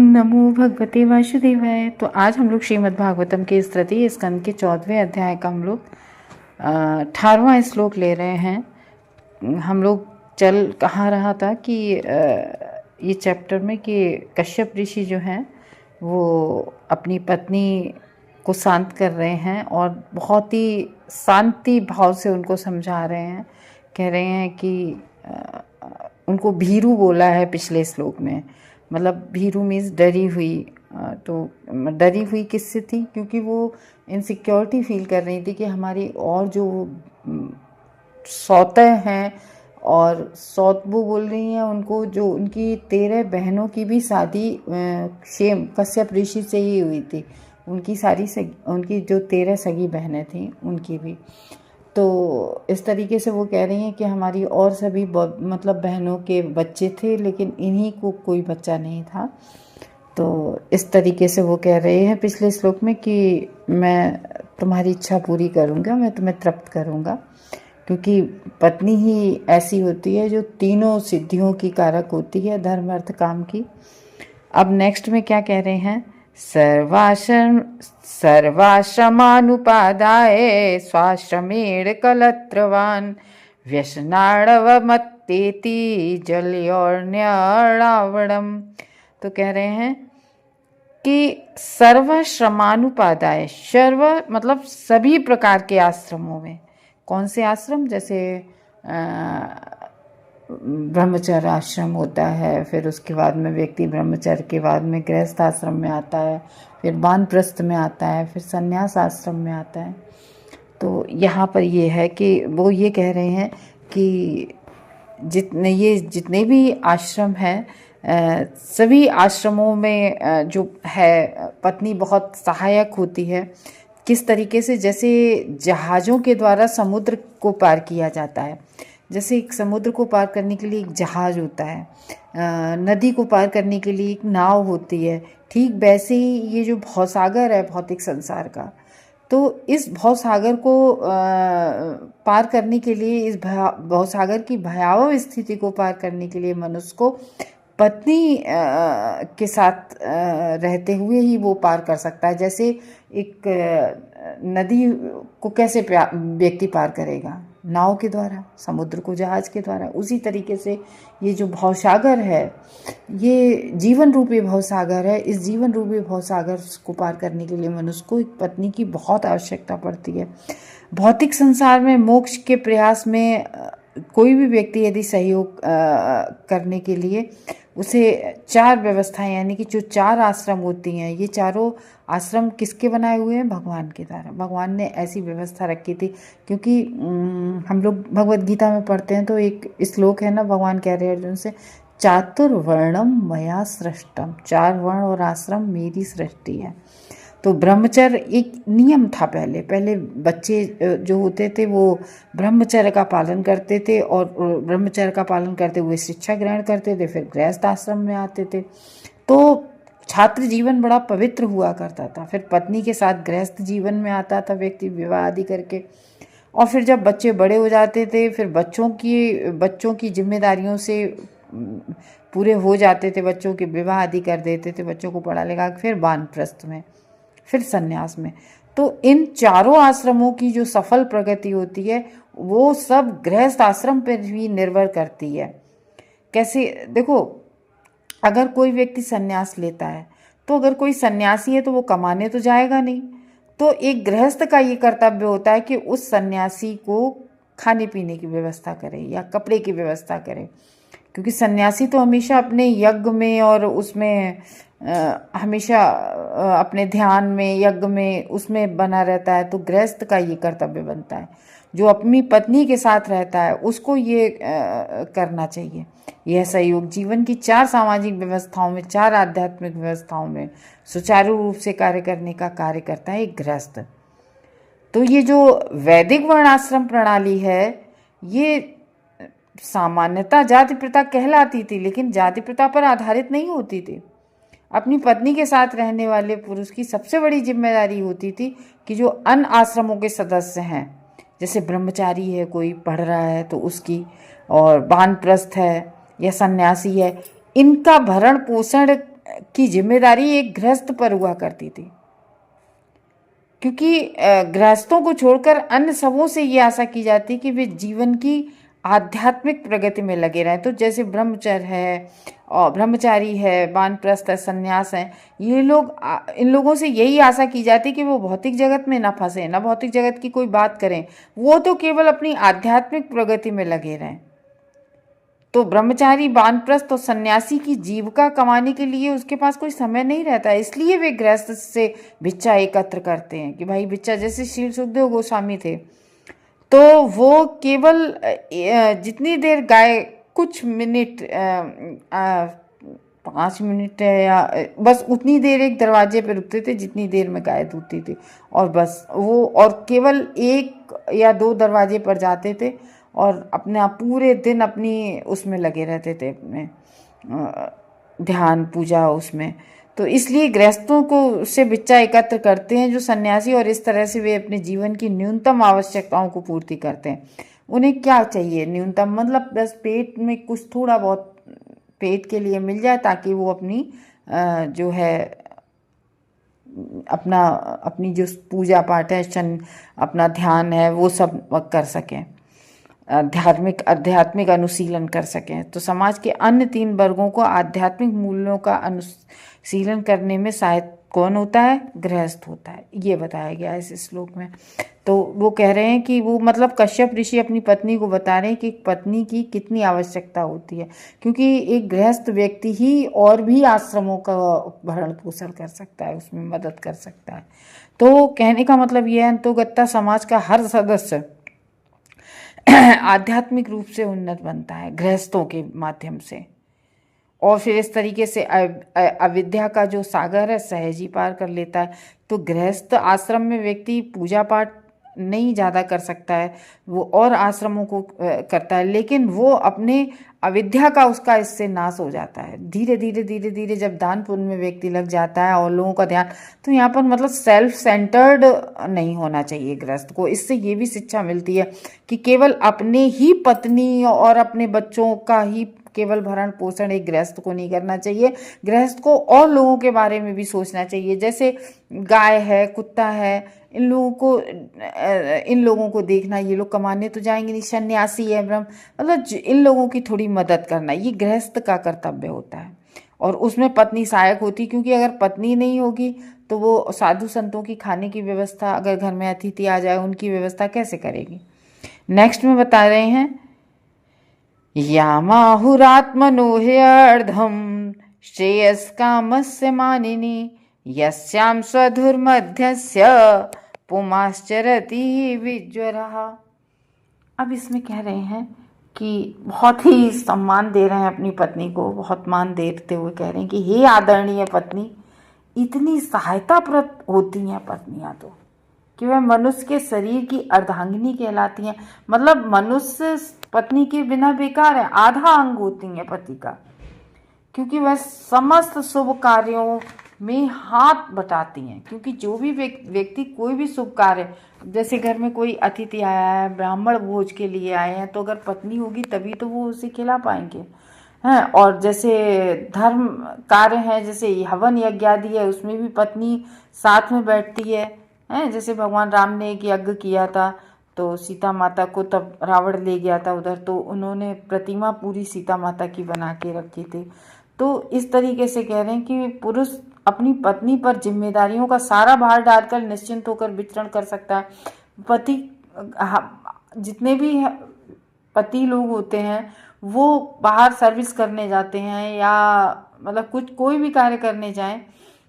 नमो भगवते वासुदेवाय। तो आज हम लोग श्रीमद् भागवतम के इस तृतीय स्कंद के 14वें अध्याय का हम लोग 18वां श्लोक ले रहे हैं। हम लोग चल कहाँ रहा था कि ये चैप्टर में कि कश्यप ऋषि जो हैं वो अपनी पत्नी को शांत कर रहे हैं और बहुत ही शांति भाव से उनको समझा रहे हैं। कह रहे हैं कि उनको भीरू बोला है पिछले श्लोक में, मतलब भीरू मीन्स डरी हुई। तो डरी हुई किससे थी? क्योंकि वो इनसिक्योरिटी फील कर रही थी कि हमारी और जो सौतें हैं और सौत वो बोल रही हैं उनको, जो उनकी 13 बहनों की भी शादी सेम कश्यप ऋषि से ही हुई थी। उनकी उनकी जो 13 सगी बहनें थीं उनकी भी। तो इस तरीके से वो कह रही हैं कि हमारी और सभी मतलब बहनों के बच्चे थे लेकिन इन्हीं को कोई बच्चा नहीं था। तो इस तरीके से वो कह रहे हैं पिछले श्लोक में कि मैं तुम्हारी इच्छा पूरी करूँगा, मैं तुम्हें तृप्त करूँगा, क्योंकि पत्नी ही ऐसी होती है जो तीनों सिद्धियों की कारक होती है, धर्म अर्थ काम की। अब नेक्स्ट में क्या कह रहे हैं? सर्वाश्रमानुपादाय स्वाश्रमेण कलत्रवान् व्यसनाड़वमत्तेति जलयोर्न्यरावणम्। तो कह रहे हैं कि सर्वाश्रमानुपादाय, सर्व मतलब सभी प्रकार के आश्रमों में। कौन से आश्रम? जैसे ब्रह्मचर्य आश्रम होता है, फिर उसके बाद में व्यक्ति ब्रह्मचर्य के बाद में गृहस्थ आश्रम में आता है, फिर वानप्रस्थ में आता है, फिर संन्यास आश्रम में आता है। तो यहाँ पर ये है कि वो ये कह रहे हैं कि जितने भी आश्रम हैं, सभी आश्रमों में जो है पत्नी बहुत सहायक होती है। किस तरीके से? जैसे जहाज़ों के द्वारा समुद्र को पार किया जाता है, जैसे एक समुद्र को पार करने के लिए एक जहाज़ होता है, नदी को पार करने के लिए एक नाव होती है, ठीक वैसे ही ये जो भवसागर है भौतिक संसार का, तो इस भवसागर को पार करने के लिए, इस भवसागर की भयावह स्थिति को पार करने के लिए मनुष्य को पत्नी के साथ रहते हुए ही वो पार कर सकता है। जैसे एक नदी को कैसे व्यक्ति पार करेगा? नाव के द्वारा, समुद्र को जहाज़ के द्वारा। उसी तरीके से ये जो भवसागर है, ये जीवन रूपी भवसागर है। इस जीवन रूपी भवसागर को पार करने के लिए मनुष्य को एक पत्नी की बहुत आवश्यकता पड़ती है। भौतिक संसार में मोक्ष के प्रयास में कोई भी व्यक्ति यदि सहयोग करने के लिए उसे 4 व्यवस्थाएं, यानी कि जो 4 आश्रम होती हैं, ये चारों आश्रम किसके बनाए हुए हैं? भगवान के द्वारा। भगवान ने ऐसी व्यवस्था रखी थी, क्योंकि हम लोग भगवत गीता में पढ़ते हैं तो एक श्लोक है ना, भगवान कह रहे हैं अर्जुन से, चातुर्वर्णम मया सृष्टम, 4 वर्ण और आश्रम मेरी सृष्टि है। तो ब्रह्मचर्य एक नियम था। पहले बच्चे जो होते थे वो ब्रह्मचर्य का पालन करते थे और ब्रह्मचर्य का पालन करते हुए शिक्षा ग्रहण करते थे, फिर गृहस्थ आश्रम में आते थे। तो छात्र जीवन बड़ा पवित्र हुआ करता था। फिर पत्नी के साथ गृहस्थ जीवन में आता था व्यक्ति विवाह आदि करके, और फिर जब बच्चे बड़े हो जाते थे फिर बच्चों की जिम्मेदारियों से पूरे हो जाते थे, बच्चों के विवाह आदि कर देते थे, बच्चों को पढ़ा लिखा, फिर वानप्रस्थ में, फिर संन्यास में। तो इन चारों आश्रमों की जो सफल प्रगति होती है वो सब गृहस्थ आश्रम पर भी निर्भर करती है। कैसे? देखो, अगर कोई व्यक्ति संन्यास लेता है तो अगर कोई सन्यासी है तो वो कमाने तो जाएगा नहीं, तो एक गृहस्थ का ये कर्तव्य होता है कि उस सन्यासी को खाने पीने की व्यवस्था करे या कपड़े की व्यवस्था करे, क्योंकि सन्यासी तो हमेशा अपने यज्ञ में और उसमें हमेशा अपने ध्यान में, यज्ञ में, उसमें बना रहता है। तो गृहस्थ का ये कर्तव्य बनता है, जो अपनी पत्नी के साथ रहता है उसको ये करना चाहिए। यह सहयोग जीवन की 4 सामाजिक व्यवस्थाओं में, 4 आध्यात्मिक व्यवस्थाओं में सुचारू रूप से कार्य करने का कार्य करता है एक गृहस्थ। तो ये जो वैदिक वर्णाश्रम प्रणाली है ये सामान्यतः जाति प्रथा कहलाती थी, लेकिन जाति प्रथा पर आधारित नहीं होती थी। अपनी पत्नी के साथ रहने वाले पुरुष की सबसे बड़ी जिम्मेदारी होती थी कि जो अन्य आश्रमों के सदस्य हैं, जैसे ब्रह्मचारी है, कोई पढ़ रहा है तो उसकी, और वानप्रस्थ है या सन्यासी है, इनका भरण पोषण की जिम्मेदारी एक गृहस्थ पर हुआ करती थी, क्योंकि गृहस्थों को छोड़कर अन्य सबों से ये आशा की जाती कि वे जीवन की आध्यात्मिक प्रगति में लगे रहें। तो जैसे ब्रह्मचर्य है और ब्रह्मचारी है, वानप्रस्थ है, संन्यास है, ये लोग इन लोगों से यही आशा की जाती कि वो भौतिक जगत में ना फंसे, ना भौतिक जगत की कोई बात करें, वो तो केवल अपनी आध्यात्मिक प्रगति में लगे रहें। तो ब्रह्मचारी, वानप्रस्थ और सन्यासी की जीविका कमाने के लिए उसके पास कोई समय नहीं रहता है, इसलिए वे गृहस्थ से भिक्षा एकत्र करते हैं कि भाई भिक्षा, जैसे श्री सुखदेव गोस्वामी थे, तो वो केवल जितनी देर गाय कुछ मिनट 5 मिनट या बस उतनी देर एक दरवाजे पे रुकते थे जितनी देर में गाय दूधती थी, और बस वो, और केवल 1 या 2 दरवाजे पर जाते थे और अपना पूरे दिन अपनी उसमें लगे रहते थे, अपने ध्यान पूजा उसमें। तो इसलिए गृहस्थों को से भिक्षा एकत्र करते हैं जो सन्यासी, और इस तरह से वे अपने जीवन की न्यूनतम आवश्यकताओं को पूर्ति करते हैं। उन्हें क्या चाहिए न्यूनतम, मतलब बस पेट में कुछ थोड़ा बहुत पेट के लिए मिल जाए, ताकि वो अपनी जो है अपनी जो पूजा पाठ है, अपना ध्यान है, वो सब कर सकें, आध्यात्मिक अनुशीलन कर सकें। तो समाज के अन्य 3 वर्गों को आध्यात्मिक मूल्यों का अनुशीलन करने में सहायक कौन होता है? गृहस्थ होता है, ये बताया गया है इस श्लोक में। तो वो कह रहे हैं कि वो, मतलब कश्यप ऋषि अपनी पत्नी को बता रहे हैं कि पत्नी की कितनी आवश्यकता होती है, क्योंकि एक गृहस्थ व्यक्ति ही और भी आश्रमों का भरण पोषण कर सकता है, उसमें मदद कर सकता है। तो कहने का मतलब यह है, अंतोगत्ता समाज का हर सदस्य आध्यात्मिक रूप से उन्नत बनता है गृहस्थों के माध्यम से, और फिर इस तरीके से अविद्या का जो सागर है सहज ही पार कर लेता है। तो गृहस्थ आश्रम में व्यक्ति पूजा पाठ नहीं ज़्यादा कर सकता है, वो और आश्रमों को करता है, लेकिन वो अपने अविद्या का उसका इससे नाश हो जाता है। धीरे धीरे जब दान पुण्य में व्यक्ति लग जाता है और लोगों का ध्यान, तो यहाँ पर मतलब सेल्फ सेंटर्ड नहीं होना चाहिए गृहस्थ को। इससे ये भी शिक्षा मिलती है कि केवल अपने ही पत्नी और अपने बच्चों का ही केवल भरण पोषण एक गृहस्थ को नहीं करना चाहिए, गृहस्थ को और लोगों के बारे में भी सोचना चाहिए। जैसे गाय है, कुत्ता है, इन लोगों को देखना, ये लोग कमाने तो जाएंगे नहीं, सन्यासी है ब्रह्म, मतलब इन लोगों की थोड़ी मदद करना, ये गृहस्थ का कर्तव्य होता है। और उसमें पत्नी सहायक होती, क्योंकि अगर पत्नी नहीं होगी तो वो साधु संतों की खाने की व्यवस्था, अगर घर में अतिथि आ जाए उनकी व्यवस्था कैसे करेगी। नेक्स्ट में बता रहे हैं, यामाहुरात्मनो ह्यर्धम श्रेयस्कामस्य मानिनी यस्याम स्वधुर्मध्यस्य पुमाश्चरति विज्वरः। अब इसमें कह रहे हैं कि बहुत ही सम्मान दे रहे हैं अपनी पत्नी को, बहुत मान देते हुए कह रहे हैं कि हे आदरणीय पत्नी, इतनी सहायताप्रद होती हैं पत्नियां तो कि वह मनुष्य के शरीर की अर्धांगिनी कहलाती हैं। मतलब मनुष्य पत्नी के बिना बेकार है, आधा अंग होती हैं पति का, क्योंकि वह समस्त शुभ कार्यों में हाथ बटाती हैं। क्योंकि जो भी व्यक्ति कोई भी शुभ कार्य, जैसे घर में कोई अतिथि आया है, ब्राह्मण भोज के लिए आए हैं, तो अगर पत्नी होगी तभी तो वो उसे खिला पाएंगे हैं। और जैसे धर्म कार्य हैं, जैसे हवन यज्ञ आदि है, उसमें भी पत्नी साथ में बैठती है। जैसे भगवान राम ने एक यज्ञ किया था, तो सीता माता को तब रावण ले गया था उधर, तो उन्होंने प्रतिमा पूरी सीता माता की बना के रखी थी। तो इस तरीके से कह रहे हैं कि पुरुष अपनी पत्नी पर जिम्मेदारियों का सारा भार डालकर निश्चिंत होकर विचरण कर सकता है। पति, जितने भी पति लोग होते हैं वो बाहर सर्विस करने जाते हैं या मतलब कोई भी कार्य करने जाएं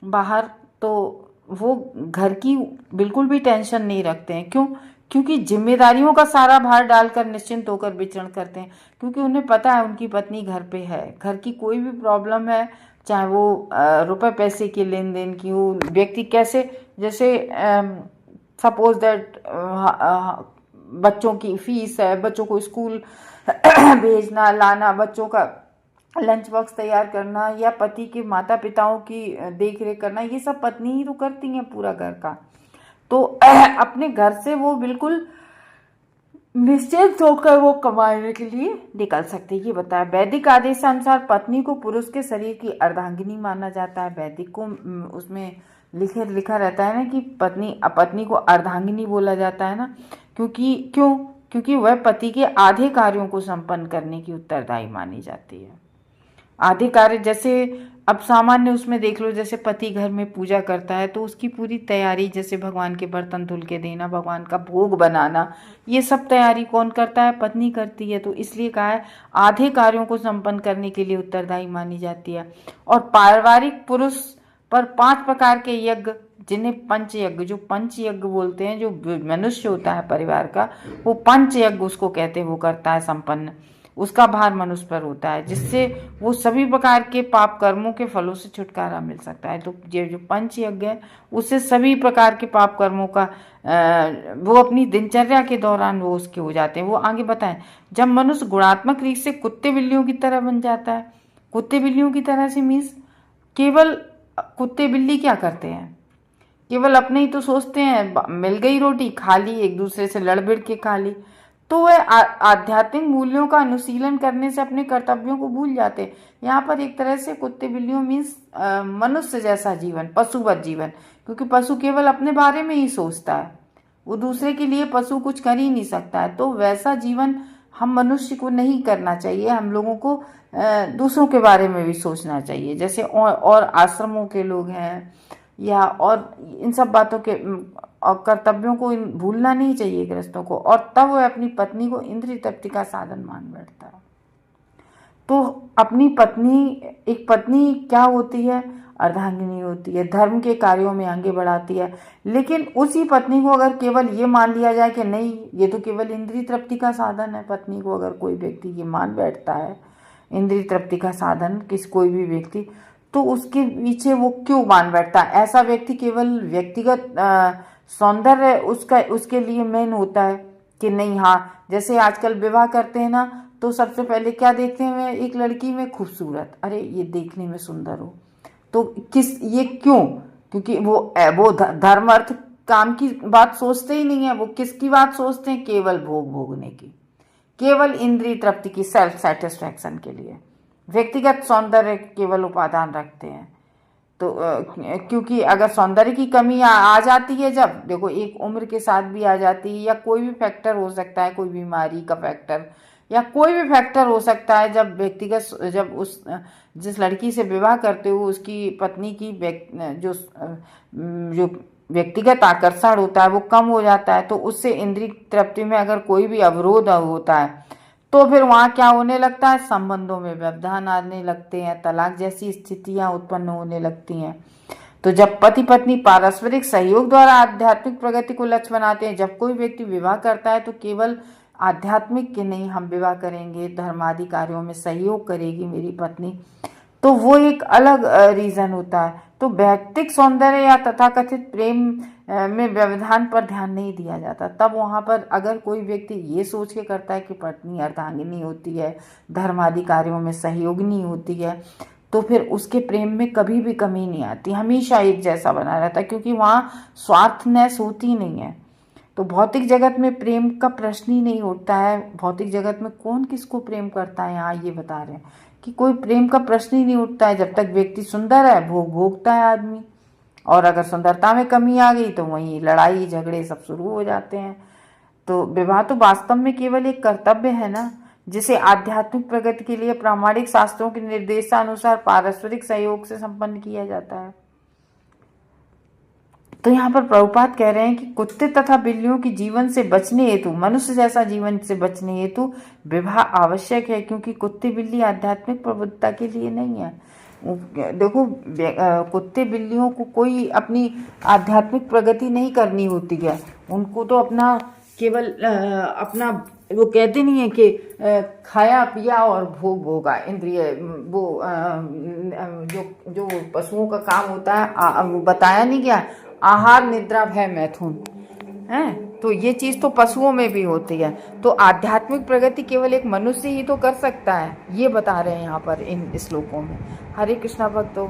बाहर, तो वो घर की बिल्कुल भी टेंशन नहीं रखते हैं। क्यों? क्योंकि जिम्मेदारियों का सारा भार डालकर निश्चिंत होकर विचरण करते हैं, क्योंकि उन्हें पता है उनकी पत्नी घर पे है। घर की कोई भी प्रॉब्लम है, चाहे वो रुपए पैसे के लेन देन की हो, व्यक्ति कैसे, जैसे सपोज दैट बच्चों की फीस है, बच्चों को स्कूल भेजना लाना, बच्चों का लंच बॉक्स तैयार करना, या पति के माता पिताओं की देख रेख करना, ये सब पत्नी ही तो करती हैं पूरा घर का। तो अपने घर से वो बिल्कुल निश्चित होकर वो कमाने के लिए निकल सकते हैं। ये बताया वैदिक आदेश अनुसार पत्नी को पुरुष के शरीर की अर्धांगिनी माना जाता है। वैदिक को उसमें लिखा रहता है ना कि पत्नी को अर्धांगिनी बोला जाता है ना, क्योंकि वह पति के आधे कार्यों को संपन्न करने की उत्तरदायी मानी जाती है। आधे कार्य जैसे अब सामान्य उसमें देख लो, जैसे पति घर में पूजा करता है तो उसकी पूरी तैयारी, जैसे भगवान के बर्तन धुल के देना, भगवान का भोग बनाना, ये सब तैयारी कौन करता है? पत्नी करती है। तो इसलिए कहा है आधे कार्यों को संपन्न करने के लिए उत्तरदायी मानी जाती है। और पारिवारिक पुरुष पर 5 प्रकार के यज्ञ, जिन्हें पंचयज्ञ, जो पंचयज्ञ बोलते हैं, जो मनुष्य होता है परिवार का, वो पंचयज्ञ उसको कहते हैं, वो करता है संपन्न। उसका भार मनुष्य पर होता है, जिससे वो सभी प्रकार के पाप कर्मों के फलों से छुटकारा मिल सकता है। तो ये जो पंचयज्ञ है उससे सभी प्रकार के पाप कर्मों का वो अपनी दिनचर्या के दौरान वो उसके हो जाते हैं। वो आगे बताएं, जब मनुष्य गुणात्मक रीत से कुत्ते बिल्लियों की तरह बन जाता है। कुत्ते बिल्लियों की तरह से मीन्स केवल कुत्ते बिल्ली क्या करते हैं? केवल अपने ही तो सोचते हैं, मिल गई रोटी खा ली, एक दूसरे से लड़ भिड़ के खा ली। तो वह आध्यात्मिक मूल्यों का अनुशीलन करने से अपने कर्तव्यों को भूल जाते हैं। यहाँ पर एक तरह से कुत्ते बिल्लियों मीन्स मनुष्य जैसा जीवन, पशुवत जीवन, क्योंकि पशु केवल अपने बारे में ही सोचता है, वो दूसरे के लिए पशु कुछ कर ही नहीं सकता है। तो वैसा जीवन हम मनुष्य को नहीं करना चाहिए। हम लोगों को दूसरों के बारे में भी सोचना चाहिए, जैसे और आश्रमों के लोग हैं या और इन सब बातों के और कर्तव्यों को भूलना नहीं चाहिए गृहस्थों को। और तब वह अपनी पत्नी को इंद्रिय तृप्ति का साधन मान बैठता है। तो अपनी पत्नी, एक पत्नी क्या होती है? अर्धांगिनी होती है, धर्म के कार्यों में आगे बढ़ाती है। लेकिन उसी पत्नी को अगर केवल ये मान लिया जाए कि नहीं, ये तो केवल इंद्रिय तृप्ति का साधन है, पत्नी को अगर कोई व्यक्ति ये मान बैठता है इंद्रिय तृप्ति का साधन, कोई भी व्यक्ति, तो उसके पीछे वो क्यों मान बैठता है? ऐसा व्यक्ति केवल व्यक्तिगत सौंदर्य उसके लिए मेन होता है कि नहीं? हाँ, जैसे आजकल विवाह करते हैं ना, तो सबसे पहले क्या देखते हैं? एक लड़की में खूबसूरत, अरे ये देखने में सुंदर हो, तो ये क्यों? क्योंकि वो धर्म अर्थ काम की बात सोचते ही नहीं है। वो किसकी बात सोचते हैं? केवल भोगने की, केवल इंद्रिय तृप्ति की, सेल्फ सेटिस्फैक्शन के लिए व्यक्तिगत सौंदर्य केवल उपादान रखते हैं। तो क्योंकि अगर सौंदर्य की कमी आ जाती है, जब देखो एक उम्र के साथ भी आ जाती है, या कोई भी फैक्टर हो सकता है, कोई बीमारी का फैक्टर या कोई भी फैक्टर हो सकता है, जब जिस लड़की से विवाह करते हो उसकी पत्नी की जो व्यक्तिगत आकर्षण होता है वो कम हो जाता है। तो उससे इंद्रिय तृप्ति में अगर कोई भी अवरोध होता है तो फिर वहाँ क्या होने लगता है? संबंधों में व्यवधान आने लगते हैं, तलाक जैसी स्थितियां उत्पन्न होने लगती हैं। तो जब पति पत्नी पारस्परिक सहयोग द्वारा आध्यात्मिक प्रगति को लक्ष्य बनाते हैं, जब कोई व्यक्ति विवाह करता है तो केवल आध्यात्मिक के नहीं, हम विवाह करेंगे, धर्मादि कार्यों में सहयोग करेगी मेरी पत्नी, तो वो एक अलग रीजन होता है। तो व्यक्तिक सौंदर्य या तथाकथित प्रेम में व्यवधान पर ध्यान नहीं दिया जाता। तब वहाँ पर अगर कोई व्यक्ति ये सोच के करता है कि पत्नी अर्धांगिनी होती है, धर्मादि कार्यों में सहयोगिनी होती है, तो फिर उसके प्रेम में कभी भी कमी नहीं आती, हमेशा एक जैसा बना रहता है, क्योंकि वहाँ स्वार्थनेस होती नहीं है। तो भौतिक जगत में प्रेम का प्रश्न ही नहीं उठता है। भौतिक जगत में कौन किसको प्रेम करता है, यहाँ ये बता रहे हैं कि कोई प्रेम का प्रश्न ही नहीं उठता है। जब तक व्यक्ति सुंदर है, भोगता है आदमी, और अगर सुंदरता में कमी आ गई तो वहीं लड़ाई झगड़े सब शुरू हो जाते हैं। तो विवाह तो वास्तव में केवल एक कर्तव्य है ना, जिसे आध्यात्मिक प्रगति के लिए प्रामाणिक शास्त्रों के निर्देशानुसार पारस्परिक सहयोग से संपन्न किया जाता है। तो यहाँ पर प्रभुपाद कह रहे हैं कि कुत्ते तथा बिल्लियों की जीवन से बचने हेतु, मनुष्य जैसा जीवन से बचने हेतु विवाह आवश्यक है, क्योंकि कुत्ते बिल्ली आध्यात्मिक प्रबुद्धता के लिए नहीं है। देखो कुत्ते बिल्लियों को कोई अपनी आध्यात्मिक प्रगति नहीं करनी होती है, उनको तो अपना केवल अपना, वो कहते नहीं है कि खाया पिया और भोगा, इंद्रिय वो जो पशुओं का काम होता है, बताया नहीं क्या, आहार निद्रा भय मैथुन है। तो ये चीज तो पशुओं में भी होती है। तो आध्यात्मिक प्रगति केवल एक मनुष्य ही तो कर सकता है, ये बता रहे हैं यहाँ पर इन श्लोकों में। हरे कृष्णा भक्तों।